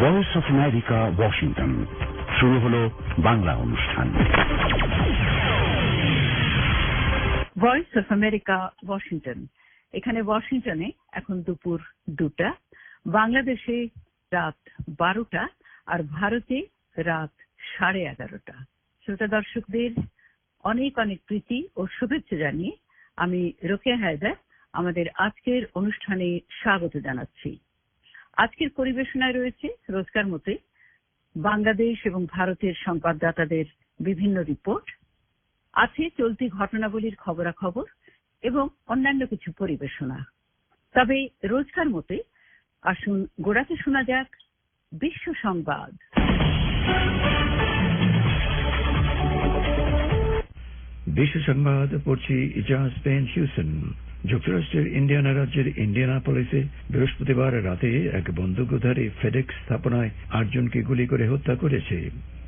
Voice of America, Washington. শুরু হলো বাংলা অনুষ্ঠান। Voice of America, Washington. এখানে ওয়াশিংটনে এখন দুপুর 2টা, বাংলাদেশে রাত 12টা, আর ভারতে রাত 11:30। শ্রোতা দর্শকদের অনেক অনেক প্রীতি ও শুভেচ্ছা জানিয়ে আমি রোকেয়া হায়দার আমাদের আজকের অনুষ্ঠানে স্বাগত জানাচ্ছি। আজকের পরিবেশনায় রয়েছে রোজকার মতোই বাংলাদেশ এবং ভারতের সংবাদদাতাদের বিভিন্ন রিপোর্ট, আছে চলতি ঘটনাবলীর খবরাখবর এবং অন্যান্য কিছু পরিবেশনা। তবে রোজকার মতোই আসুন গোড়াতে শোনা যাক বিশ্ব সংবাদ। বিশ্ব সংবাদ পড়ছি ইজাজ পেন হিউসেন। যুক্তরাষ্ট্রের ইন্ডিয়ানা রাজ্যের ইন্ডিয়ানাপলিসে বৃহস্পতিবার রাতে এক বন্দুকধারী ফেডেক্স স্থাপনায় 8 জনকে গুলি করে হত্যা করেছে।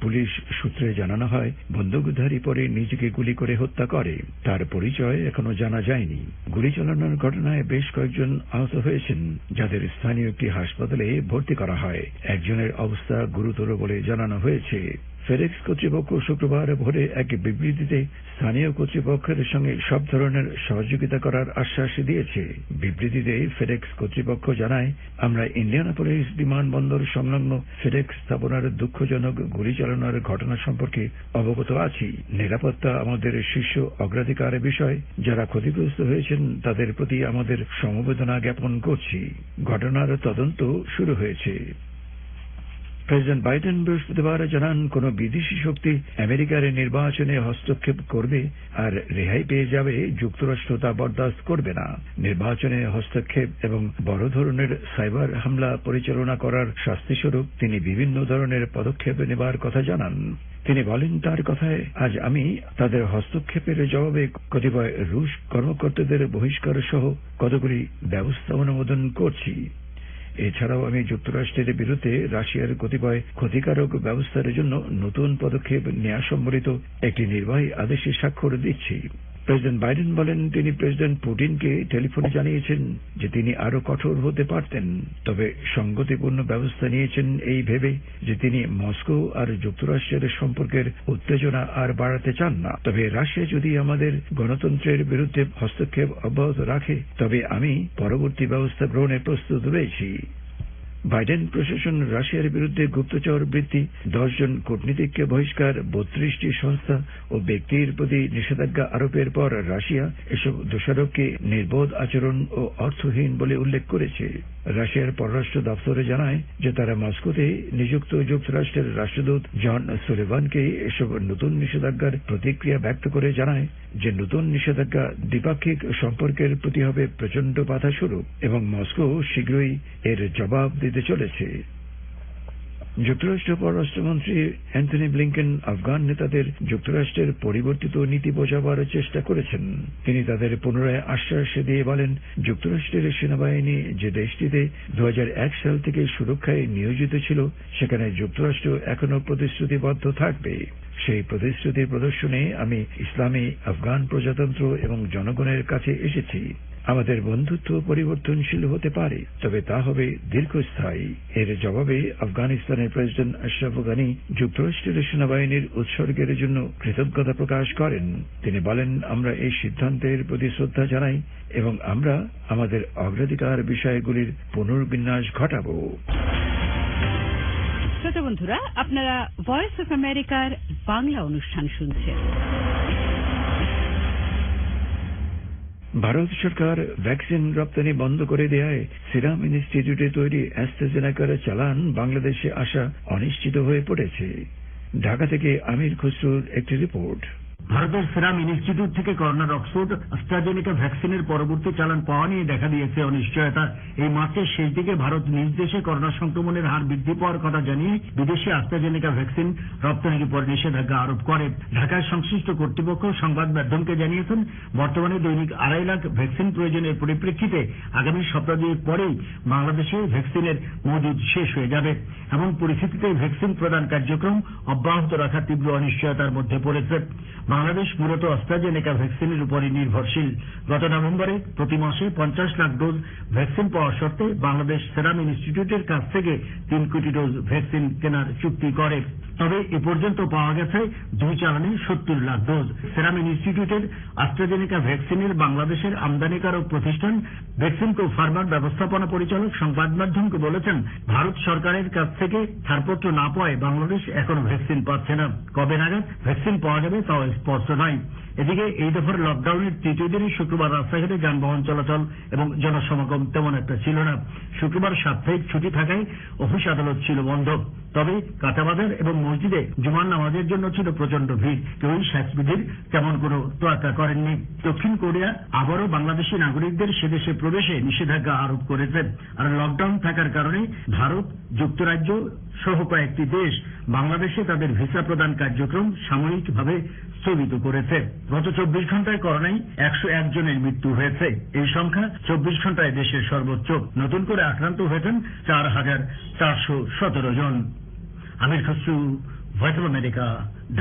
পুলিশ সূত্রে জানানো হয়, বন্দুকধারী পরে নিজেকে গুলি করে হত্যা করে। তার পরিচয় এখনো জানা যায়নি। গুলি চালানোর ঘটনায় বেশ কয়েকজন আহত হয়েছেন, যাদের স্থানীয় একটি হাসপাতালে ভর্তি করা হয়। একজনের অবস্থা গুরুতর বলে জানানো হয়েছে। ফেডেক্স কর্তৃপক্ষ শুক্রবার ভোরে এক বিবৃতিতে স্থানীয় কর্তৃপক্ষের সঙ্গে সব ধরনের সহযোগিতা করার আশ্বাস দিয়েছে। বিবৃতিতে ফেডেক্স কর্তৃপক্ষ জানায়, আমরা ইন্ডিয়ানাপলিস বিমানবন্দর সংলগ্ন ফেডেক্স স্থাপনার দুঃখজনক গুলি চালানোর ঘটনা সম্পর্কে অবগত আছি। নিরাপত্তা আমাদের শীর্ষ অগ্রাধিকার বিষয়। যারা ক্ষতিগ্রস্ত হয়েছেন তাদের প্রতি আমাদের সমবেদনা জ্ঞাপন করছি। ঘটনার তদন্ত শুরু হয়েছে। প্রেসিডেন্ট বাইডেন বৃহস্পতিবার জানান, কোন বিদেশি শক্তি আমেরিকার নির্বাচনে হস্তক্ষেপ করবে আর রেহাই পেয়ে যাবে, যুক্তরাষ্ট্র তা বরদাস্ত করবে না। নির্বাচনে হস্তক্ষেপ এবং বড় ধরনের সাইবার হামলা পরিচালনা করার শাস্তিস্বরূপ তিনি বিভিন্ন ধরনের পদক্ষেপ নেবার কথা জানান। তিনি বলেন, তার কথায়, আজ আমি তাদের হস্তক্ষেপের জবাবে কতিপয় রুশ কর্মকর্তাদের বহিষ্কার সহ কতগুলি ব্যবস্থা অনুমোদন করছি। এছাড়াও আমি যুক্তরাষ্ট্রের বিরুদ্ধে রাশিয়ার কতিপয় ক্ষতিকারক ব্যবস্থার জন্য নতুন পদক্ষেপ নেওয়া সম্বলিত একটি নির্বাহী আদেশে স্বাক্ষর দিচ্ছি। প্রেসিডেন্ট বাইডেন বলেন, তিনি প্রেসিডেন্ট পুতিনকে টেলিফোনে জানিয়েছেন যে তিনি আরো কঠোর হতে পারতেন, তবে সঙ্গতিপূর্ণ ব্যবস্থা নিয়েছেন এই ভেবে যে তিনি মস্কো আর যুক্তরাষ্ট্রের সম্পর্কের উত্তেজনা আর বাড়াতে চান না। তবে রাশিয়া যদি আমাদের গণতন্ত্রের বিরুদ্ধে হস্তক্ষেপ অব্যাহত রাখে, তবে আমি পরবর্তী ব্যবস্থা গ্রহণে প্রস্তুত রয়েছি। বাইডেন প্রশাসন রাশিয়ার বিরুদ্ধে গুপ্তচর বৃত্তি, 10 জন কূটনীতিককে বহিষ্কার, 32টি সংস্থা ও ব্যক্তির প্রতি নিষেধাজ্ঞা আরোপের পর রাশিয়া এসব দোষারোপকে নির্বোধ আচরণ ও অর্থহীন বলে উল্লেখ করেছে। রাশিয়ার পররাষ্ট্র দপ্তরে জানায় যে তারা মস্কোতে নিযুক্ত যুক্তরাষ্ট্রের রাষ্ট্রদূত জন সুলিভানকে এসব নতুন নিষেধাজ্ঞার প্রতিক্রিয়া ব্যক্ত করে জানায় যে নতুন নিষেধাজ্ঞা দ্বিপাক্ষিক সম্পর্কের প্রতি হবে প্রচণ্ড বাধাস্বরূপ এবং মস্কো শীঘ্রই এর জবাব দিতে চলেছে। যুক্তরাষ্ট্র পররাষ্ট্রমন্ত্রী অ্যান্থনি ব্লিংকেন আফগান নেতাদের যুক্তরাষ্ট্রের পরিবর্তিত নীতি বোঝাবার চেষ্টা করেছেন। তিনি তাদের পুনরায় আশ্বাস দিয়ে বলেন, যুক্তরাষ্ট্রের সেনাবাহিনী যে দেশটিতে 2001 সাল থেকে সুরক্ষায় নিয়োজিত ছিল, সেখানে যুক্তরাষ্ট্র এখনো প্রতিশ্রুতিবদ্ধ থাকবে। সেই প্রতিশ্রুতির প্রদর্শনে আমি ইসলামী আফগান প্রজাতন্ত্র এবং জনগণের কাছে এসেছি। আমাদের বন্ধুত্ব পরিবর্তনশীল হতে পারে, তবে তা হবে দীর্ঘস্থায়ী। এর জবাবে আফগানিস্তানের প্রেসিডেন্ট আশরাফ গানি যুক্তরাষ্ট্রের সেনাবাহিনীর উৎসর্গের জন্য কৃতজ্ঞতা প্রকাশ করেন। তিনি বলেন, আমরা এই সিদ্ধান্তের প্রতি শ্রদ্ধা জানাই এবং আমরা আমাদের অগ্রাধিকার বিষয়গুলির পুনর্বিন্যাস ঘটাব। শ্রোতা বন্ধুরা, আপনারা ভয়েস অফ আমেরিকার বাংলা অনুষ্ঠান শুনছেন। ভারত সরকার ভ্যাকসিন রপ্তানি বন্ধ করে দেওয়ায় সিরাম ইনস্টিটিউটে তৈরি অ্যাস্ট্রাজেনেকার চালান বাংলাদেশে আসা অনিশ্চিত হয়ে পড়েছে। ঢাকা থেকে আমির খসরুর একটি রিপোর্ট। ভারতের সিরাম ইনস্টিটিউট থেকে করোনার অক্সফোর্ড অ্যাস্ট্রাজেনেকা ভ্যাকসিনের পরবর্তী চালান পাওয়া নিয়ে দেখা দিয়েছে অনিশ্চয়তা। এই মাসের শেষ দিকে ভারত নিজ দেশে করোনা সংক্রমণের হার বৃদ্ধি পাওয়ার কথা জানিয়ে বিদেশি অ্যাস্ট্রাজেনেকা ভ্যাকসিন রপ্তানির উপর নিষেধাজ্ঞা আরোপ করে। ঢাকার সংশ্লিষ্ট কর্তৃপক্ষ সংবাদ মাধ্যমকে জানিয়েছেন, বর্তমানে দৈনিক 2.5 লাখ ভ্যাকসিন প্রয়োজনের পরিপ্রেক্ষিতে আগামী সপ্তাহ দুয়েক পরেই বাংলাদেশে ভ্যাকসিনের মজুদ শেষ হয়ে যাবে। এমন পরিস্থিতিতে ভ্যাকসিন প্রদান কার্যক্রম অব্যাহত রাখা তীব্র অনিশ্চয়তার মধ্যে পড়েছে। বাংলাদেশ মূলত অ্যাস্ট্রাজেনেকা ভ্যাকসিনের উপরই নির্ভরশীল। গত নভেম্বরে প্রতি মাসে 50 লাখ ডোজ ভ্যাকসিন পাওয়ার শর্তে বাংলাদেশ সেরাম ইনস্টিটিউটের কাছ থেকে 3 কোটি ডোজ ভ্যাকসিন কেনার চুক্তি করে। তবে এ পর্যন্ত পাওয়া গেছে 2 চালানে 70 লাখ ডোজ। সেরাম ইনস্টিটিউটের অ্যাস্ট্রাজেনেকা ভ্যাকসিনের বাংলাদেশের আমদানিকারক প্রতিষ্ঠান ভ্যাকসিনকো ফার্মার ব্যবস্থাপনা পরিচালক সংবাদ মাধ্যমকে বলেছেন, ভারত সরকারের কাছ থেকে ছাড়পত্র না পাওয়ায় বাংলাদেশ এখনো ভ্যাকসিন পাচ্ছে না। কবে নাগাদ ভ্যাকসিন পাওয়া যাবে তাও স্পষ্ট নয়। এদিকে এই দফার লকডাউনের তৃতীয় দিনে শুক্রবার রাস্তাঘাটে যানবাহন চলাচল এবং জনসমাগম তেমন একটা ছিল না। শুক্রবার সাপ্তাহিক ছুটি থাকায় অফিস আদালত ছিল বন্ধ। তবে কাঁচাবাজার এবং মসজিদে জুমার নামাজের জন্য ছিল প্রচন্ড ভিড়। কেউই স্বাস্থ্যবিধির তেমন কোনো তোয়াক্কা করেননি। দক্ষিণ কোরিয়া আবারও বাংলাদেশি নাগরিকদের সেদেশে প্রবেশে নিষেধাজ্ঞা আরোপ করেছে। আর লকডাউন থাকার কারণে ভারত, যুক্তরাজ্য সহ কয়েকটি দেশ বাংলাদেশে তাদের ভিসা প্রদান কার্যক্রম সাময়িকভাবে স্থগিত করেছে। গত 24 ঘন্টায় করোনায় 101 জনের মৃত্যু হয়েছে। এই সংখ্যা 24 ঘন্টায় দেশের সর্বোচ্চ। নতুন করে আক্রান্ত হয়েছেন 4,417 জন। Amir Khasru, Voice of America,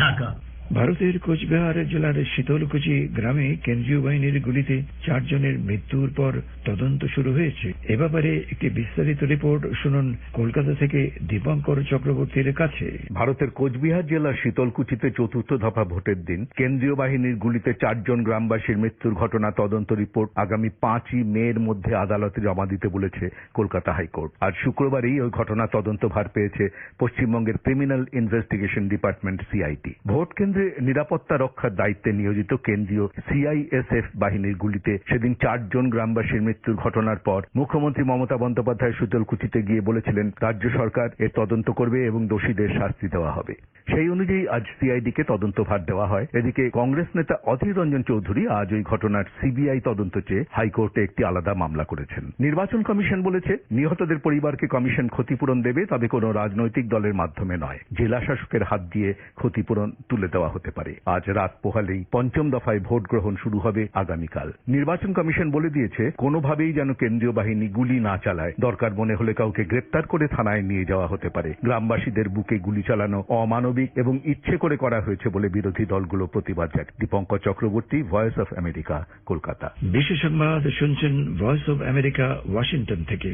Dhaka. ভারতের কোচবিহার জেলার শীতলকুচি গ্রামে কেন্দ্রীয় বাহিনীর গুলিতে 4 জনের মৃত্যুর পর তদন্ত শুরু হয়েছে। এ ব্যাপারে একটি বিস্তারিত রিপোর্ট শুনুন কলকাতা থেকে দীপঙ্কর চক্রবর্তীর কাছে। ভারতের কোচবিহার জেলার শীতলকুচিতে চতুর্থ দফা ভোটের দিন কেন্দ্রীয় বাহিনীর গুলিতে 4 জন গ্রামবাসীর মৃত্যুর ঘটনা তদন্ত রিপোর্ট আগামী 5ই মের মধ্যে আদালতে জমা দিতে বলেছে কলকাতা হাইকোর্ট। আজ শুক্রবারই ওই ঘটনা তদন্তভার পেয়েছে পশ্চিমবঙ্গের criminal investigation department CID. Vote কেন্দ্রে নিরাপত্তা রক্ষার দায়িত্বে নিয়োজিত কেন্দ্রীয় সিআইএসএফ বাহিনীর গুলিতে সেদিন 4 জন গ্রামবাসীর মৃত্যুর ঘটনার পর মুখ্যমন্ত্রী মমতা বন্দ্যোপাধ্যায় শীতলকুচিতে গিয়ে বলেছিলেন রাজ্য সরকার এর তদন্ত করবে এবং দোষীদের শাস্তি দেওয়া হবে। সেই অনুযায়ী আজ সিআইডিকে তদন্তভার দেওয়া হয়। এদিকে কংগ্রেস নেতা অধীর রঞ্জন চৌধুরী আজ ওই ঘটনার সিবিআই তদন্ত চেয়ে হাইকোর্টে একটি আলাদা মামলা করেছেন। নির্বাচন কমিশন বলেছে নিহতদের পরিবারকে কমিশন ক্ষতিপূরণ দেবে, তবে কোনো রাজনৈতিক দলের মাধ্যমে নয়। জেলা শাসকের হাত দিয়ে ক্ষতিপূরণ তুলে দেওয়া হতে পারে। আজ রাত পোহালেই 5ম দফায় ভোট গ্রহণ শুরু হবে আগামীকাল। নির্বাচন কমিশন বলে দিয়েছে কোনোভাবেই যেন কেন্দ্রীয় বাহিনী গুলি না চালায়। দরকার মনে হলে কাউকে গ্রেপ্তার করে থানায় নিয়ে যাওয়া হতে পারে। গ্রামবাসীদের বুকে গুলি চালানো অমানবিক এবং ইচ্ছে করে করা হয়েছে বলে বিরোধী দলগুলো প্রতিবাদ জানায়। Dipankar Chakraborty, voice of America, Kolkata. বিশেষ সংবাদ শুনছেন ভয়েস অফ আমেরিকা, ওয়াশিংটন থেকে।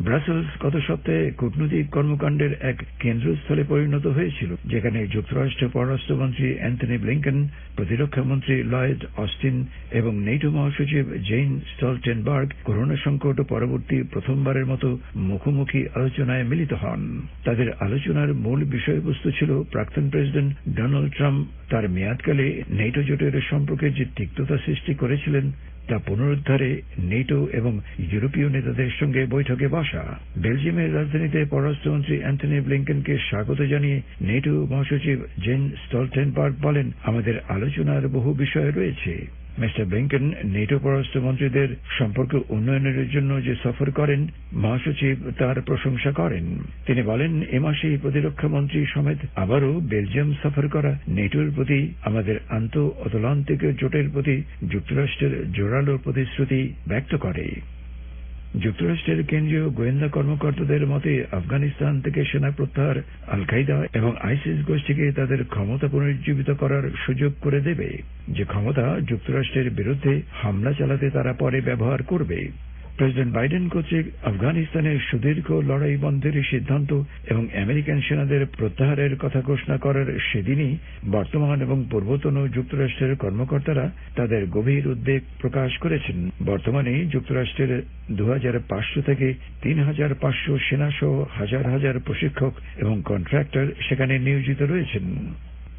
ব্রাসেলস গত সপ্তাহে কূটনৈতিক কর্মকাণ্ডের এক কেন্দ্রস্থলে পরিণত হয়েছিল, যেখানে যুক্তরাষ্ট্র পররাষ্ট্রমন্ত্রী অ্যান্থনি ব্লিংকেন, প্রতিরক্ষা মন্ত্রী লয়েড অস্টিন এবং নেটো মহাসচিব জেন স্টলটেনবার্গ করোনা সংকট পরবর্তী প্রথমবারের মতো মুখোমুখি আলোচনায় মিলিত হন। তাদের আলোচনার মূল বিষয়বস্তু ছিল প্রাক্তন প্রেসিডেন্ট ডোনাল্ড ট্রাম্প তার মেয়াদকালে নেটো জোটের সম্পর্কে যে তিক্ততা সৃষ্টি করেছিলেন তা পুনরুদ্ধারে নেটো এবং ইউরোপীয় নেতাদের সঙ্গে বৈঠকে বসা। বেলজিয়ামের রাজধানীতে পররাষ্ট্রমন্ত্রী অ্যান্থনি ব্লিংকেনকে স্বাগত জানিয়ে নেটো মহাসচিব জেন স্টলটেনবার্গ বলেন, আমাদের আলোচনার বহু বিষয় রয়েছে। মিস্টার ব্লিংকেন নেটো পররাষ্ট্রমন্ত্রীদের সম্পর্ক উন্নয়নের জন্য যে সফর করেন, মহাসচিব তার প্রশংসা করেন। তিনি বলেন, এ মাসেই প্রতিরক্ষা মন্ত্রী সমেত আবারও বেলজিয়াম সফর করা নেটোর প্রতি আমাদের আন্তঃআতলান্তিক জোটের প্রতি যুক্তরাষ্ট্রের জোরালো প্রতিশ্রুতি ব্যক্ত করে। যুক্তরাষ্ট্রের কেন্দ্রীয় গোয়েন্দা কর্মকর্তাদের মতে আফগানিস্তান থেকে সেনা প্রত্যাহার আল কায়দা এবং আইসিস গোষ্ঠীকে তাদের ক্ষমতা পুনরুজ্জীবিত করার সুযোগ করে দেবে, যে ক্ষমতা যুক্তরাষ্ট্রের বিরুদ্ধে হামলা চালাতে তারা পরে ব্যবহার করবে। প্রেসিডেন্ট বাইডেন কর্তৃক আফগানিস্তানের সুদীর্ঘ লড়াই বন্ধের সিদ্ধান্ত এবং আমেরিকান সেনাদের প্রত্যাহারের কথা ঘোষণা করার সেদিনই বর্তমান এবং পূর্বতন যুক্তরাষ্ট্রের কর্মকর্তারা তাদের গভীর উদ্বেগ প্রকাশ করেছেন। বর্তমানে যুক্তরাষ্ট্রের 2500 থেকে 3500 সেনাসহ হাজার হাজার প্রশিক্ষক এবং কন্ট্রাক্টর সেখানে নিয়োজিত রয়েছেন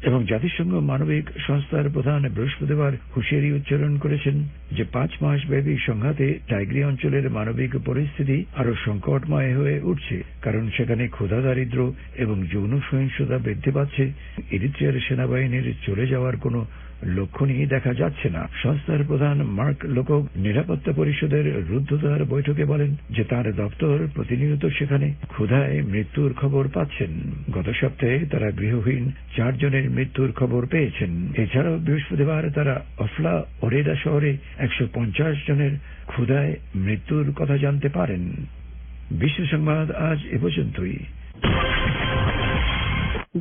এবং জাতিসংঘ মানবিক সংস্থার প্রধান বৃহস্পতিবার হুঁশিয়ারি উচ্চারণ করেছেন যে 5 মাস ব্যাপী সংঘাতে টাইগ্রি অঞ্চলের মানবিক পরিস্থিতি আরো সংকটময় হয়ে উঠছে, কারণ সেখানে ক্ষুধা, দারিদ্র এবং যৌন সহিংসতা বৃদ্ধি পাচ্ছে। ইরিত্রিয়ার সেনাবাহিনীর চলে যাওয়ার কোনো লক্ষণই দেখা যাচ্ছে না। সংস্থার প্রধান মার্ক লোকক নিরাপত্তা পরিষদের রুদ্ধদ্বার বৈঠকে বলেন যে তার দপ্তর প্রতিনিয়ত সেখানে ক্ষুধায় মৃত্যুর খবর পাচ্ছেন। গত সপ্তাহে তারা গৃহহীন 4 জনের মৃত্যুর খবর পেয়েছেন। এছাড়াও বৃহস্পতিবার তারা অফলা ওরেদা শহরে 150 জনের ক্ষুধায় মৃত্যুর কথা জানতে পারেন। বিশ্ব সংবাদ আজ এ পর্যন্তই।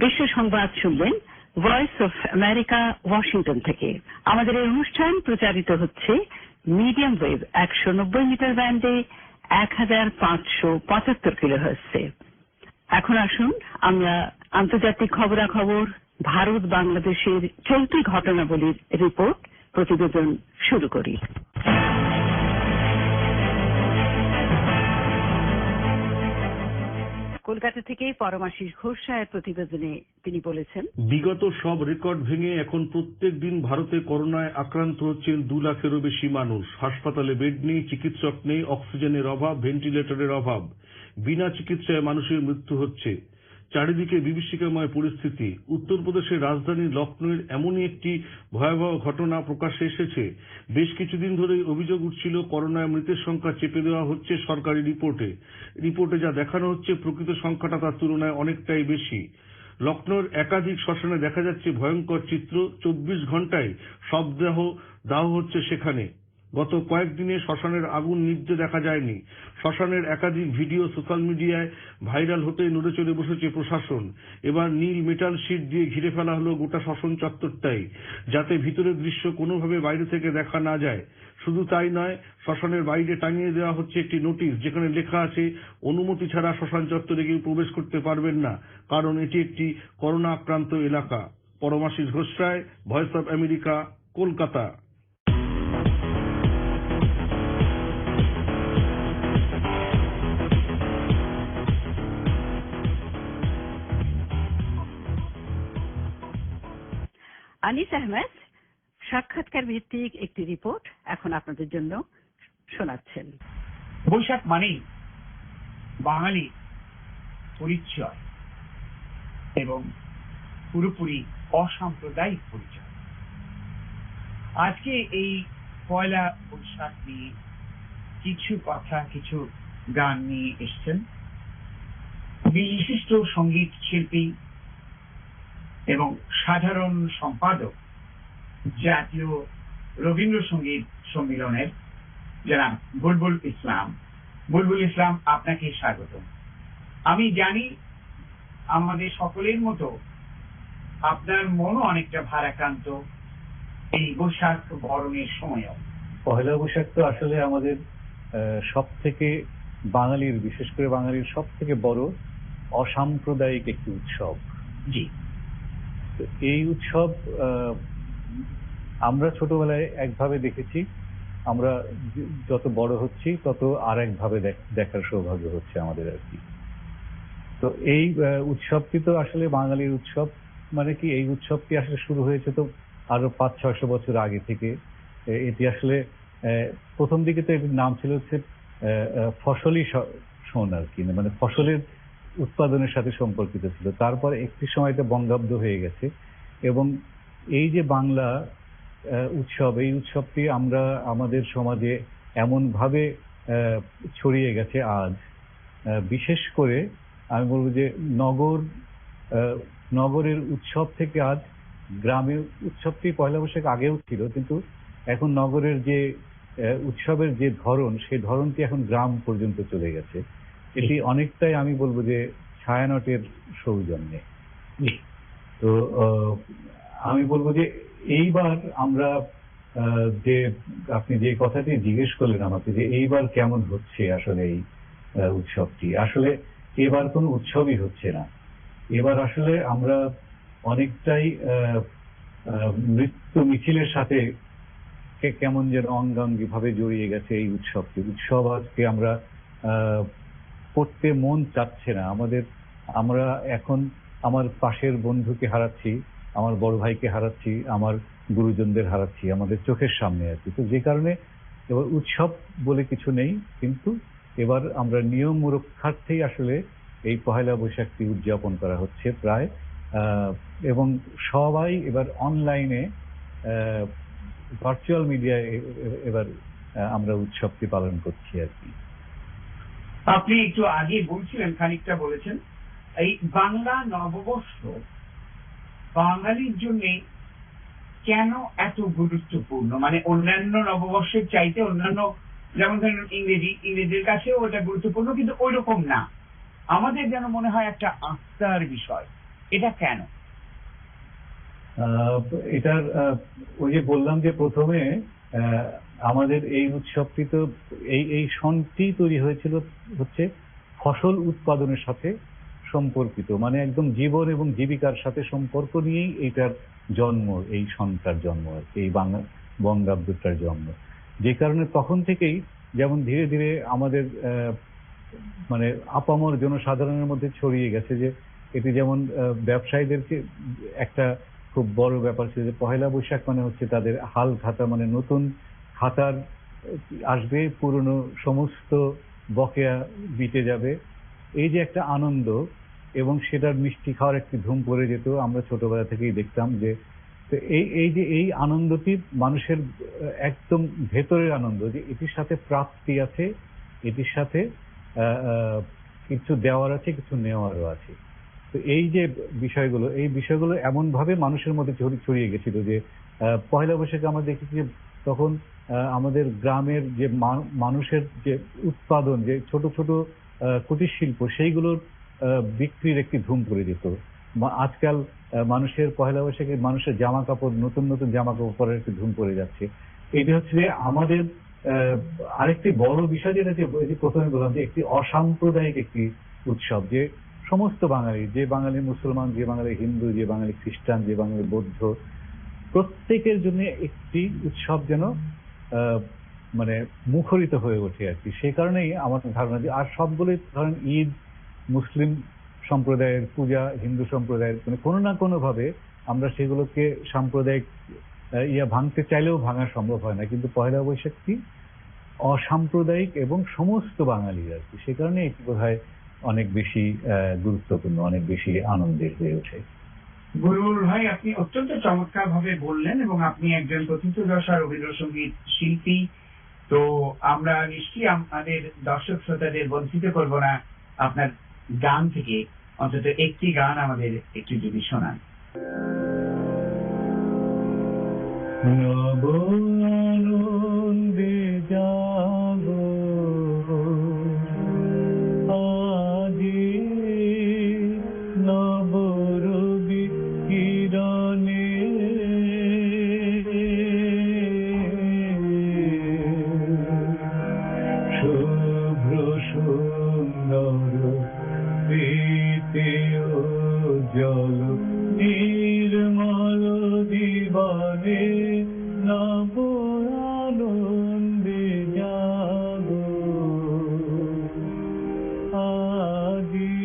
বিশ্ব সংবাদ শুনলেন ভয়েস অফ আমেরিকা ওয়াশিংটন থেকে। আমাদের এই অনুষ্ঠান প্রচারিত হচ্ছে মিডিয়াম ওয়েভ 190 মিটার ব্যান্ডে 1575 কিলোহার্টজে। এখন আসুন আমরা আন্তর্জাতিক খবরাখবর, ভারত বাংলাদেশের চলতি ঘটনাবলীর রিপোর্ট প্রতিবেদন শুরু করি। কলকাতা থেকে পরমাশিস ঘোষ সাহের প্রতিবেদনে তিনি বলেছেন, বিগত সব রেকর্ড ভেঙে এখন প্রত্যেক দিন ভারতে করোনায় আক্রান্ত হচ্ছেন 2 লাখেরও বেশি মানুষ। হাসপাতালে বেড নেই, চিকিৎসক নেই, অক্সিজেনের অভাব, ভেন্টিলেটরের অভাব, বিনা চিকিৎসায় মানুষের মৃত্যু হচ্ছে। চারিদিকে বিভীষিকাময় পরিস্থিতি। উত্তরপ্রদেশের রাজধানী লখনৌয়ের এমনই একটি ভয়াবহ ঘটনা প্রকাশ্যে এসেছে। বেশ কিছুদিন ধরেই অভিযোগ উঠছিল করোনায় মৃতের সংখ্যা চেপে দেওয়া হচ্ছে সরকারি রিপোর্টে যা দেখানো হচ্ছে প্রকৃত সংখ্যাটা তার তুলনায় অনেকটাই বেশি। লখনৌর একাধিক শ্মশানে দেখা যাচ্ছে ভয়ঙ্কর চিত্র। 24 ঘন্টায় সব দাহ হচ্ছে সেখানে। গত কয়েকদিনে শ্মশানের আগুন নিভতে দেখা যায়নি। শ্মশানের একাধিক ভিডিও সোশ্যাল মিডিয়ায় ভাইরাল হতে নড়ে চড়ে বসেছে প্রশাসন। এবার নীল মেটাল শিট দিয়ে ঘিরে ফেলা হলো গোটা শ্মশান চত্বরটাই, যাতে ভিতরের দৃশ্য কোনোভাবে বাইরে থেকে দেখা না যায়। শুধু তাই নয়, শ্মশানের বাইরে টাঙিয়ে দেওয়া হচ্ছে একটি নোটিশ, যেখানে লেখা আছে অনুমতি ছাড়া শ্মশান চত্বরে কেউ প্রবেশ করতে পারবেন না, কারণ এটি একটি করোনা আক্রান্ত এলাকা। Paramashis Ghosh, voice of America, Kolkata. Anis Ahmed সাক্ষাৎকার ভিত্তিক একটি রিপোর্ট এখন আপনাদের জন্য শোনাচ্ছেন। বৈশাখ মানেই বাঙালি পরিচয় এবং পুরোপুরি অসাম্প্রদায়িক পরিচয়। আজকে এই পয়লা বৈশাখ নিয়ে কিছু কথা, কিছু গান নিয়ে এসছেন বিশিষ্ট সঙ্গীত শিল্পী এবং সাধারণ সম্পাদক জাতীয় রবীন্দ্রসঙ্গীত সম্মেলনের জনাব বুলবুল ইসলাম। বুলবুল ইসলাম, আপনাকে স্বাগত। আমি জানি আমাদের সকলের মতো আপনার মনও অনেকটা ভারাক্রান্ত এই বৈশাখ বরণের সময়ও। পয়লা বৈশাখ তো আসলে আমাদের সব থেকে বাঙালির, বিশেষ করে বাঙালির সব থেকে বড় অসাম্প্রদায়িক একটি উৎসব। জি, এই উৎসব আমরা ছোটবেলায় একভাবে দেখেছি, আমরা যত বড় হচ্ছি তত আর একভাবে দেখার সৌভাগ্য হচ্ছে আমাদের আর কি। তো এই উৎসবটি তো আসলে বাঙালির উৎসব। মানে কি, এই উৎসবটি আসলে শুরু হয়েছে তো আরো 500-600 বছর আগে থেকে। এটি আসলে প্রথম দিকে তো এটির নাম ছিল হচ্ছে ফসলি শোন আর কি, মানে ফসলের উৎপাদনের সাথে সম্পর্কিত ছিল। তারপর একটি সময় এটা বঙ্গাব্দ হয়ে গেছে এবং এই যে বাংলা উৎসব, এই উৎসবটি আমরা আমাদের সমাজে এমন ভাবে ছড়িয়ে গেছে আজ। বিশেষ করে আমি বলবো যে নগরের উৎসব থেকে আজ গ্রামের উৎসবটি পয়লা বৈশাখ আগেও ছিল, কিন্তু এখন নগরের যে উৎসবের যে ধরন, সেই ধরনটি এখন গ্রাম পর্যন্ত চলে গেছে। এটি অনেকটাই আমি বলবো যে ছায়ানটের সৌজন্যে। তো আমি বলবো যে এইবার আমরা যে আপনি যে কথাটি জিজ্ঞেস করলেন আমাকে যে এইবার কেমন হচ্ছে আসলে এই উৎসবটি, আসলে এবার কোনো উৎসবই হচ্ছে না। এবার আসলে আমরা অনেকটাই মৃত্যু মিছিলের সাথে কেমন যেন অঙ্গাঙ্গি ভাবে জড়িয়ে গেছে এই উৎসবটি। উৎসব আজকে আমরা করতে মন চাচ্ছে না আমাদের। আমরা এখন আমার পাশের বন্ধুকে হারাচ্ছি, আমার বড় ভাইকে হারাচ্ছি, আমার গুরুজনদের হারাচ্ছি আমাদের চোখের সামনে আর কি। তো যে কারণে এবার উৎসব বলে কিছু নেই, কিন্তু এবার আমরা নিয়ম রক্ষার্থেই আসলে এই পহেলা বৈশাখটি উদযাপন করা হচ্ছে প্রায়। এবং সবাই এবার অনলাইনে ভার্চুয়াল মিডিয়ায় এবার আমরা উৎসবটি পালন করছি আর কি। আপনি একটু আগে বলছিলেন, খানিকটা বলেছেন, এই বাংলা নববর্ষ বাঙালির জন্য কেন এত গুরুত্বপূর্ণ? মানে অন্যান্য নববর্ষের চাইতে অন্যান্য, যেমন ধরেন ইংরেজির কাছেও ওটা গুরুত্বপূর্ণ, কিন্তু ওই রকম না। আমাদের যেন মনে হয় একটা আস্থার বিষয়। এটা কেন? এটার ওই যে বললাম যে প্রথমে আমাদের এই উৎসবটি তো এই সনটি তৈরি হয়েছিল হচ্ছে ফসল উৎপাদনের সাথে সম্পর্কিত, মানে একদম জীবন এবং জীবিকার সাথে সম্পর্ক নিয়েই এইটার জন্ম, এই সনটার জন্ম, এই বঙ্গাব্দটার জন্ম। যে কারণে তখন থেকেই যেমন ধীরে ধীরে আমাদের মানে আপামর জনসাধারণের মধ্যে ছড়িয়ে গেছে যে এটি যেমন ব্যবসায়ীদেরকে একটা খুব বড় ব্যাপার ছিল যে পহেলা বৈশাখ মানে হচ্ছে তাদের হাল খাতা, মানে নতুন খাতার আসবে, পুরনো সমস্ত বকেয়া মিটে যাবে, এই যে একটা আনন্দ এবং সেটার মিষ্টি খাওয়ার একটি ধুম পড়ে যেত। আমরা ছোটবেলা থেকেই দেখতাম যে এই আনন্দটি মানুষের একদম ভেতরের আনন্দ, যে এটির সাথে প্রাপ্তি আছে, এটির সাথে কিছু দেওয়ার আছে, কিছু নেওয়ারও আছে। তো এই যে বিষয়গুলো এমন ভাবে মানুষের মধ্যে ছড়িয়ে গেছিল যে পয়লা বৈশাখে আমরা দেখেছি যে তখন আমাদের গ্রামের যে মানুষের যে উৎপাদন, যে ছোট ছোট কুটির শিল্প, সেইগুলোর বিক্রির একটি ধুম পড়ে যেত। আজকাল মানুষের পয়লা বৈশাখে মানুষের জামা কাপড়, নতুন নতুন জামা কাপড় পরার একটি ধুম পড়ে যাচ্ছে। এটা হচ্ছে আমাদের আরেকটি বড় বিষয়, যেটা যে প্রথমে বললাম যে একটি অসাম্প্রদায়িক একটি উৎসব, যে সমস্ত বাঙালি, যে বাঙালি মুসলমান, যে বাঙালি হিন্দু, যে বাঙালি খ্রিস্টান, যে বাঙালি বৌদ্ধ, প্রত্যেকের জন্য একটি উৎসব যেন মানে মুখরিত হয়ে ওঠে আর কি। সেই কারণেই আমার ধারণা যে আর সবগুলোই ধরেন ঈদ মুসলিম সম্প্রদায়ের পূজা, হিন্দু সম্প্রদায়ের, মানে কোনো না কোনো ভাবে আমরা সেগুলোকে সাম্প্রদায়িক ভাঙতে চাইলেও ভাঙা সম্ভব হয় না, কিন্তু পয়লা বৈশাখটি অসাম্প্রদায়িক এবং সমস্ত বাঙালি আর কি। সে কারণে এটি বোধহয় অনেক বেশি গুরুত্বপূর্ণ, অনেক বেশি আনন্দের হয়ে ওঠে। বুলবুল ভাই, আপনি অত্যন্ত চমৎকার ভাবে বললেন এবং আপনি একজন প্রথিতযশা রবীন্দ্রসঙ্গীত শিল্পী। তো আমরা নিশ্চয়ই আমাদের দর্শক শ্রোতাদের বঞ্চিত করব না আপনার গান থেকে, অন্তত একটি গান আমাদের একটু যদি শোনান। নব আনন্দে জাগো আজি, নব রবি কিরণে শুভ্র সুন্দর প্রীতি জল নির্মল জীবনে নব আনন্দে জাগো আজি,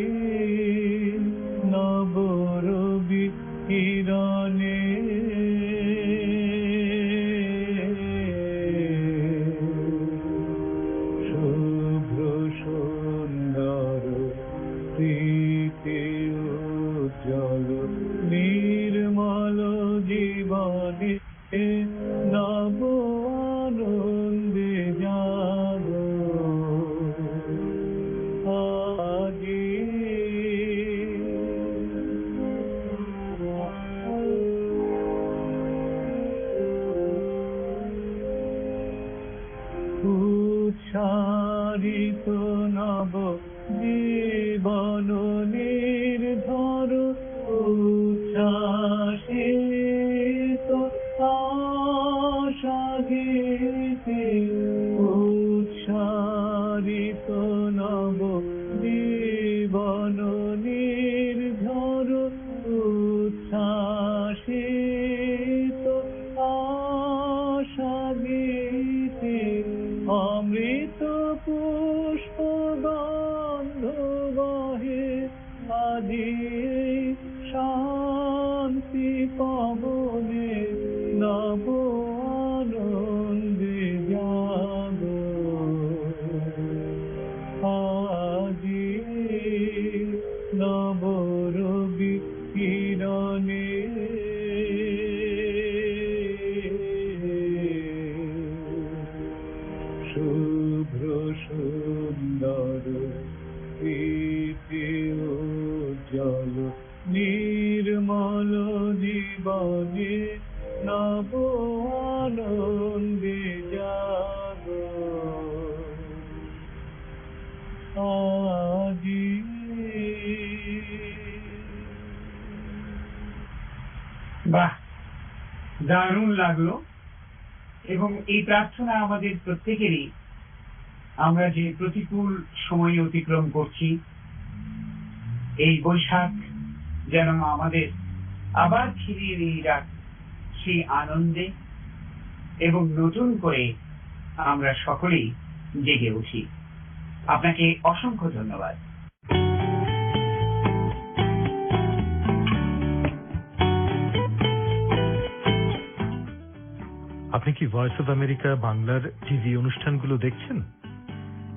নব রবি কিরণে শুভ্র সুন্দর প্রীতি জল নির্মল জীবনে নব আনন্দে জাগো আজি। উচ্চারিত নব জীবন নির্ধর, উচ্ছ্বাসিত আশা গীতে, উচ্চারিত নব জীবন নির্ধর, উচ্ছ্বাসিত আশা গীতে, অমৃত পুষ্প গন্ধ বহে আজি শান্তি পবনে নব আনন্দে জাগো আজি, নব রবি কিরণে শুভ্র সুন্দর প্রীতি উজ্জ্বল নির্মল জীবনে নব আনন্দে জাগো আজি। বাহ, দারুণ লাগলো, এবং এই প্রার্থনা আমাদের প্রত্যেকেরই। আমরা যে প্রতিকূল সময় অতিক্রম করছি, এই বৈশাখ যেন আমাদের আবার ফিরিয়ে নিয়ে যাক সেই আনন্দে, এবং নতুন করে আমরা সকলেই জেগে উঠি। আপনাকে অসংখ্য ধন্যবাদ। আপনি কি ভয়েস অফ আমেরিকা বাংলার টিভি অনুষ্ঠানগুলো দেখছেন?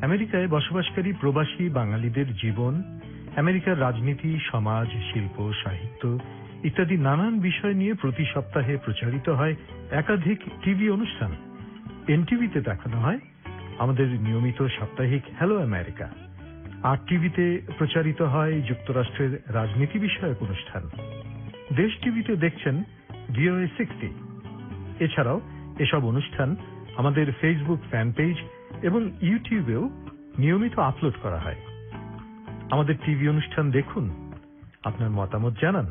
আমেরিকায় বসবাসকারী প্রবাসী বাঙালিদের জীবন, আমেরিকার রাজনীতি, সমাজ, শিল্প, সাহিত্য ইত্যাদি নানান বিষয় নিয়ে প্রতি সপ্তাহে প্রচারিত হয় একাধিক টিভি অনুষ্ঠান। এনটিভিতে দেখানো হয় আমাদের নিয়মিত সাপ্তাহিক হ্যালো আমেরিকা। আর টিভিতে প্রচারিত হয় যুক্তরাষ্ট্রের রাজনীতি বিষয়ক অনুষ্ঠান। দেশ টিভিতে দেখছেন VOA 60। এছাড়াও এসব অনুষ্ঠান আমাদের ফেসবুক ফ্যান পেজ এবং ইউটিউবেও নিয়মিত আপলোড করা হয়। আমাদের টিভি অনুষ্ঠান দেখুন, আপনার মতামত জানান।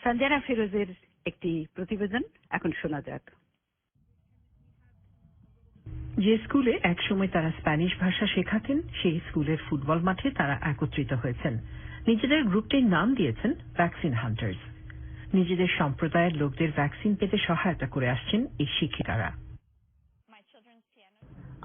সঞ্জনা ফিরোজের একটি প্রতিবেদন এখন শোনা যাক। যে স্কুলে একসময় তারা স্প্যানিশ ভাষা শেখাতেন, সেই স্কুলের ফুটবল মাঠে তারা একত্রিত হয়েছেন। নিজেদের গ্রুপটির নাম দিয়েছেন ভ্যাকসিন হান্টার্স। নিজেদের সম্প্রদায়ের লোকদের ভ্যাকসিন পেতে সহায়তা করে আসছেন এই শিক্ষিকারা।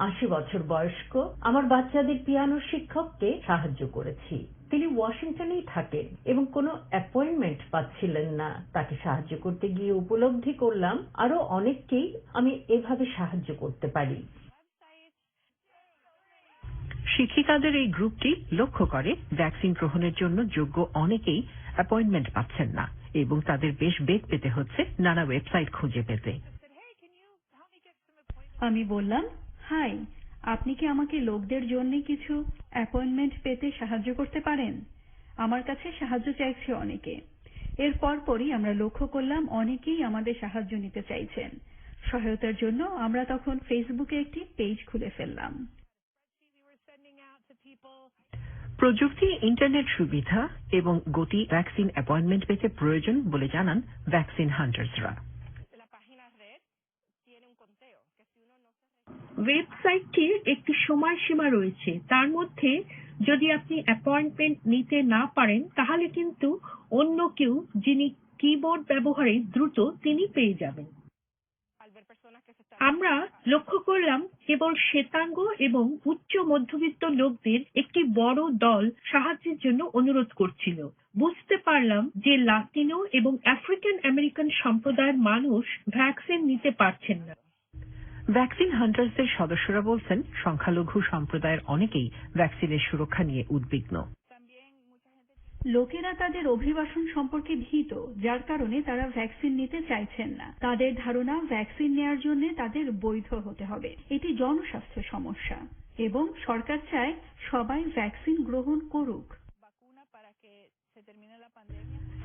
80 বছর বয়স্ক আমার বাচ্চাদের পিয়ানোর শিক্ষককে সাহায্য করেছি। তিনি ওয়াশিংটনেই থাকেন এবং কোনো অ্যাপয়েন্টমেন্ট পাচ্ছিলেন না। তাকে সাহায্য করতে গিয়ে উপলব্ধি করলাম আরো অনেককেই আমি এভাবে সাহায্য করতে পারি। শিক্ষিকাদের এই গ্রুপটি লক্ষ্য করে ভ্যাকসিন গ্রহণের জন্য যোগ্য অনেকেই অ্যাপয়েন্টমেন্ট পাচ্ছেন না এবং তাদের বেশ বেগ পেতে হচ্ছে নানা ওয়েবসাইট খুঁজে পেতে। আমি বললাম, হাই, আপনি কি আমাকে লোকদের জন্য কিছু অ্যাপয়েন্টমেন্ট পেতে সাহায্য করতে পারেন? আমার কাছে সাহায্য চাইছে অনেকে। এর পরপরই আমরা লক্ষ্য করলাম অনেকেই আমাদের সাহায্য নিতে চাইছেন। সহায়তার জন্য আমরা তখন ফেসবুকে একটি পেজ খুলে ফেললাম। প্রযুক্তি, ইন্টারনেট সুবিধা এবং গতি ভ্যাকসিন অ্যাপয়েন্টমেন্ট পেতে প্রয়োজন বলে জানান ভ্যাকসিন হান্টার্সরা। ওয়েবসাইটটির একটি সময়সীমা রয়েছে। তার মধ্যে যদি আপনি অ্যাপয়েন্টমেন্ট নিতে না পারেন তাহলে কিন্তু অন্য কেউ, যিনি কিবোর্ড ব্যবহারে দ্রুত, তিনি পেয়ে যাবেন। আমরা লক্ষ্য করলাম কেবল শ্বেতাঙ্গ এবং উচ্চ মধ্যবিত্ত লোকদের একটি বড় দল সাহায্যের জন্য অনুরোধ করছিল। বুঝতে পারলাম যে লাতিনো এবং আফ্রিকান আমেরিকান সম্প্রদায়ের মানুষ ভ্যাকসিন নিতে পারছেন না। ভ্যাকসিন হান্টার্সদের সদস্যরা বলছেন সংখ্যালঘু সম্প্রদায়ের অনেকেই ভ্যাকসিনের সুরক্ষা নিয়ে উদ্বিগ্ন। লোকেরা তাদের অভিবাসন সম্পর্কে ভীত, যার কারণে তারা ভ্যাকসিন নিতে চাইছেন না। তাদের ধারণা ভ্যাকসিন নেয়ার জন্য তাদের বৈধ হতে হবে। এটি জনস্বাস্থ্য সমস্যা এবং সরকার চায় সবাই ভ্যাকসিন গ্রহণ করুক।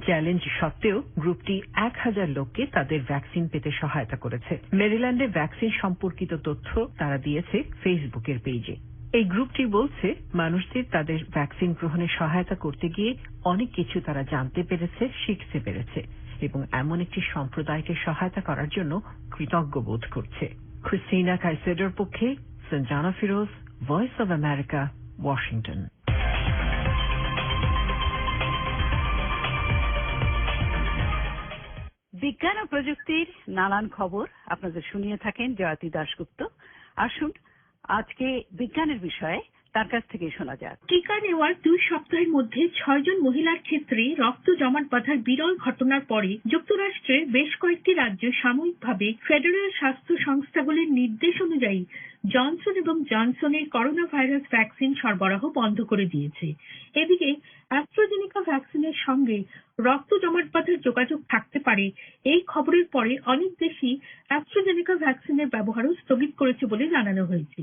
চ্যালেঞ্জ সত্ত্বেও গ্রুপটি 1000 লোককে তাদের ভ্যাকসিন পেতে সহায়তা করেছে। মেরিল্যান্ডে ভ্যাকসিন সম্পর্কিত তথ্য তারা দিয়েছে ফেসবুকের পেজে। এই গ্রুপটি বলছে মানুষদের তাদের ভ্যাকসিন গ্রহণে সহায়তা করতে গিয়ে অনেক কিছু তারা জানতে পেরেছে, শিখতে পেরেছে এবং এমন একটি সম্প্রদায়কে সহায়তা করার জন্য কৃতজ্ঞ বোধ করছে। ক্রিস্টিনা কাইসেডোর পক্ষে Sanjana Firoz, voice of America, Washington. বিজ্ঞান ও প্রযুক্তির নানান খবর আপনাদের শুনিয়ে থাকেন জয়তী দাশগুপ্ত। আসুন আজকে বিজ্ঞানের বিষয়ে তার কাছ থেকে শোনা যাক। টিকা নেওয়ার 2 সপ্তাহের মধ্যে 6 জন মহিলার ক্ষেত্রে রক্ত জমাট বাঁধার বিরল ঘটনার পরে যুক্তরাষ্ট্রের বেশ কয়েকটি রাজ্য সাময়িকভাবে ফেডারেল স্বাস্থ্য সংস্থাগুলির নির্দেশ অনুযায়ী জনসন এবং জনসনের করোনা ভাইরাস ভ্যাকসিন সরবরাহ বন্ধ করে দিয়েছে। এদিকে অ্যাস্ট্রাজেনেকা ভ্যাকসিনের সঙ্গে রক্ত জমাট বাঁধার যোগাযোগ থাকতে পারে এই খবরের পরে অনেক দেশই অ্যাস্ট্রাজেনেকা ভ্যাকসিনের ব্যবহারও স্থগিত করেছে বলে জানানো হয়েছে।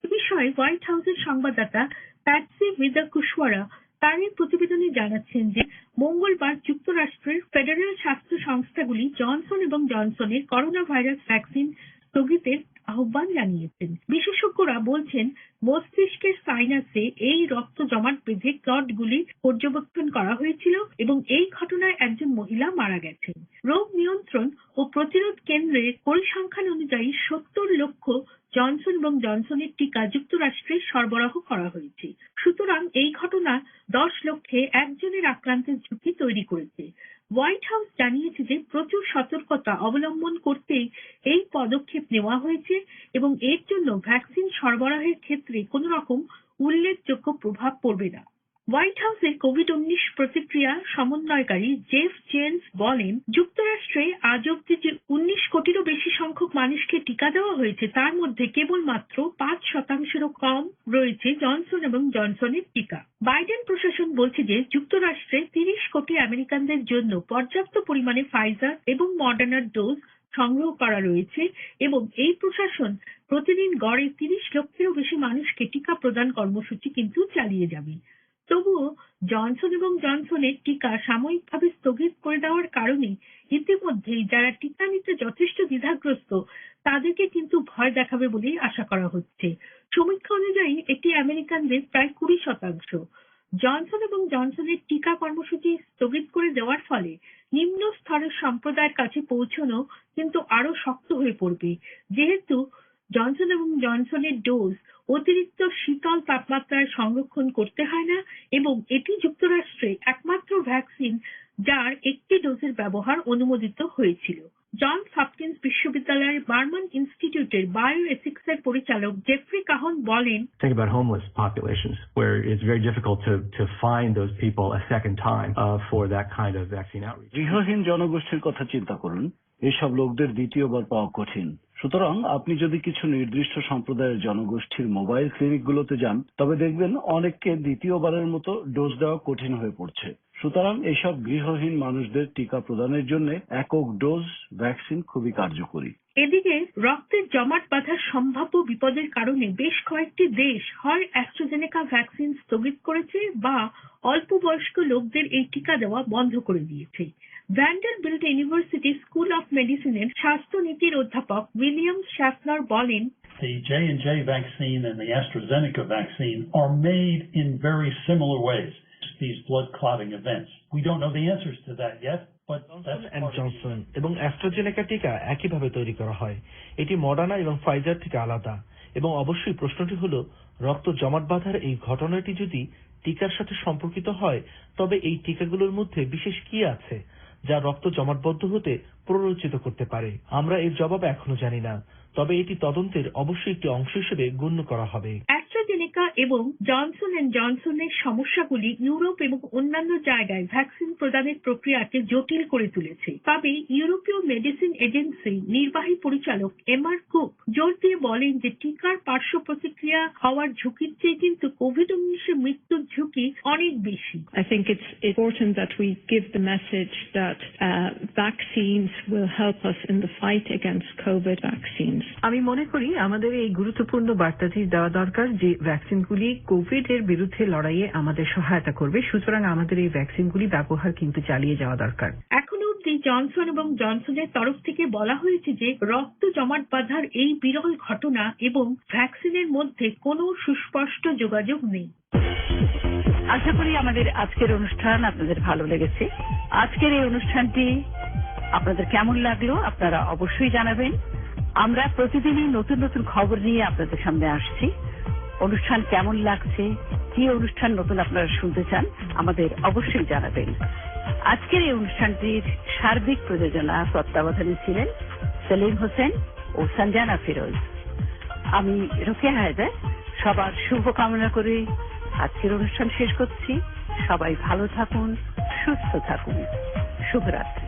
এ বিষয়ে হোয়াইট হাউসের সংবাদদাতা প্যাটসি উইদাকুশওয়ারা তার এই প্রতিবেদনে জানাচ্ছেন যে মঙ্গলবার যুক্তরাষ্ট্রের ফেডারেল স্বাস্থ্য সংস্থাগুলি জনসন এবং জনসনের করোনা ভাইরাস ভ্যাকসিন স্থগিতের আহ্বান জানিয়েছেন। বিশেষজ্ঞরা বলছেন মস্তিষ্কের সাইনাসে এই রক্ত জমাট বেঁধে ক্লটগুলি পর্যবেক্ষণ করা হয়েছিল এবং এই ঘটনায় একজন মহিলা মারা গেছেন। রোগ নিয়ন্ত্রণ ও প্রতিরোধ কেন্দ্রের পরিসংখ্যান অনুযায়ী 70 লক্ষ জনসন এবং জনসনের টিকা যুক্তরাষ্ট্রে সরবরাহ করা হয়েছে। সুতরাং এই ঘটনা 10 লক্ষে একজনের আক্রান্তের ঝুঁকি তৈরি করেছে। হোয়াইট হাউস জানিয়েছে যে প্রচুর সতর্কতা অবলম্বন করতেই এই পদক্ষেপ নেওয়া হয়েছে এবং এর জন্য ভ্যাকসিন সরবরাহের ক্ষেত্রে কোনো রকম উল্লেখযোগ্য প্রভাব পড়বে না। হোয়াইট হাউসের কোভিড-19 প্রতিক্রিয়া সমন্বয়কারী জেফ জেন্স বলেন, যুক্তরাষ্ট্রে আজ অব্দি যে 19 কোটিরও বেশি সংখ্যক মানুষকে টিকা দেওয়া হয়েছে তার মধ্যে কেবলমাত্র 5%-রও কম রয়েছে জনসন এবং জনসনের টিকা। বাইডেন প্রশাসন বলছে যে যুক্তরাষ্ট্রে 30 কোটি আমেরিকানদের জন্য পর্যাপ্ত পরিমাণে ফাইজার এবং মডার্নার ডোজ সংগ্রহ করা রয়েছে এবং এই প্রশাসন প্রতিদিন গড়ে 30 লক্ষেরও বেশি মানুষকে টিকা প্রদান কর্মসূচি কিন্তু চালিয়ে যাবে। তবুও জনসন এবং জনসনের টিকা সাময়িকভাবে স্থগিত করে দেওয়ার কারণে ইতিমধ্যেই যারা টিকা নিতে যথেষ্ট দ্বিধাগ্রস্ত তাদেরকে কিন্তু ভয় দেখাবে বলেই আশা করা হচ্ছে। সমীক্ষা অনুযায়ী এটি আমেরিকানদের প্রায় 20%। জনসন এবং জনসনের টিকা কর্মসূচি স্থগিত করে দেওয়ার ফলে নিম্ন স্তরের সম্প্রদায়ের কাছে পৌঁছানো কিন্তু আরো শক্ত হয়ে পড়বে, যেহেতু জনসন এবং জনসনের ডোজ অতিরিক্ত শীতল তাপমাত্রায় সংরক্ষণ করতে হয় না এবং এটি যুক্তরাষ্ট্রে একমাত্র ভ্যাকসিন যার একটি ডোজের ব্যবহার অনুমোদিত হয়েছিল। জনস হপকিন্স বিশ্ববিদ্যালয়ের বার্মান ইনস্টিটিউটের বায়োএথিক্সের পরিচালক জেফ্রি কাহন বলেন, Think about homeless populations where it's very difficult to find those people a second time for that kind of vaccine outreach. গৃহহীন জনগোষ্ঠীর কথা চিন্তা করুন, এসব লোকদের দ্বিতীয়বার পাওয়া কঠিন। সুতরাং আপনি যদি কিছু নির্দিষ্ট সম্প্রদায়ের জনগোষ্ঠীর মোবাইল ক্লিনিকগুলোতে যান তবে দেখবেন অনেককে দ্বিতীয়বারের মতো ডোজ দেওয়া কঠিন হয়ে পড়ছে। সুতরাং এসব গৃহহীন মানুষদের টিকা প্রদানের জন্য একক ডোজ ভ্যাকসিন খুবই কার্যকরী। এদিকে রক্তের জমাট বাঁধার সম্ভাব্য বিপদের কারণে বেশ কয়েকটি দেশ হয় অ্যাস্ট্রাজেনেকা ভ্যাকসিন স্থগিত করেছে বা অল্প বয়স্ক লোকদের এই টিকা দেওয়া বন্ধ করে দিয়েছে। ভ্যান্ডারবিল্ট ইউনিভার্সিটি স্কুল অফ মেডিসিনের স্বাস্থ্য নীতির অধ্যাপক উইলিয়াম শ্যাফনার বলেন, The J&J vaccine and the AstraZeneca vaccine are made in very similar ways. These blood clotting events. We don't know the answers to that yet. Johnson এবং AstraZeneca টিকা একইভাবে তৈরি করা হয়। এটি মডার্না এবং ফাইজার থেকে আলাদা এবং অবশ্যই প্রশ্নটি হলো রক্ত জমাট বাঁধার এই ঘটনাটি যদি টিকার সাথে সম্পর্কিত হয় তবে এই টিকাগুলোর মধ্যে বিশেষ কি আছে যা রক্ত জমাটবদ্ধ হতে প্ররোচিত করতে পারে। আমরা এর জবাব এখনো জানি না, তবে এটি তদন্তের অবশ্যই একটি অংশ হিসেবে গণ্য করা হবে। অ্যাস্ট্রাজেনেকা এবং জনসন এন্ড জনসনের সমস্যাগুলি ইউরোপ এবং অন্যান্য জায়গায় ভ্যাকসিন প্রদানের প্রক্রিয়াকে জটিল করে তুলেছে। তবে ইউরোপীয় মেডিসিন এজেন্সি নির্বাহী পরিচালক এমআর কুক জোর দিয়ে বলেন যে টিকার পার্শ্ব প্রতিক্রিয়া হওয়ার ঝুঁকির চেয়ে কিন্তু কোভিড-19 মৃত্যুর ঝুঁকি অনেক বেশি। I think it's important that we give the message that vaccines will help us in the fight against COVID vaccines. আমি মনে করি আমাদের এই গুরুত্বপূর্ণ বার্তাটি দেওয়া দরকার যে ভ্যাকসিনগুলি কোভিড এর বিরুদ্ধে লড়াইয়ে আমাদের সহায়তা করবে, সুতরাং আমাদের এই ভ্যাকসিনগুলি ব্যবহার কিন্তু চালিয়ে যাওয়া দরকার। এখনো অবধি জনসন এবং জনসনের তরফ থেকে বলা হয়েছে যে রক্ত জমাট বাঁধার এই বিরল ঘটনা এবং ভ্যাকসিনের মধ্যে কোনো সুস্পষ্ট যোগাযোগ নেই। আশা করি আমাদের আজকের অনুষ্ঠান আপনাদের ভালো লেগেছে। আজকের এই অনুষ্ঠানটি আপনাদের কেমন লাগলো আপনারা অবশ্যই জানাবেন। আমরা প্রতিদিনই নতুন নতুন খবর নিয়ে আপনাদের সামনে আসছি। অনুষ্ঠান কেমন লাগছে, কি অনুষ্ঠান নতুন আপনারা শুনতে চান আমাদের অবশ্যই জানাবেন। আজকের এই অনুষ্ঠানটির সার্বিক প্রযোজনা তত্ত্বাবধানে ছিলেন সেলিম হোসেন ও সঞ্জানা ফিরোজ। আমি রোকেয়া হায়দার সবার শুভকামনা করে আজকের অনুষ্ঠান শেষ করছি। সবাই ভালো থাকুন, সুস্থ থাকুন। শুভরাত্রি।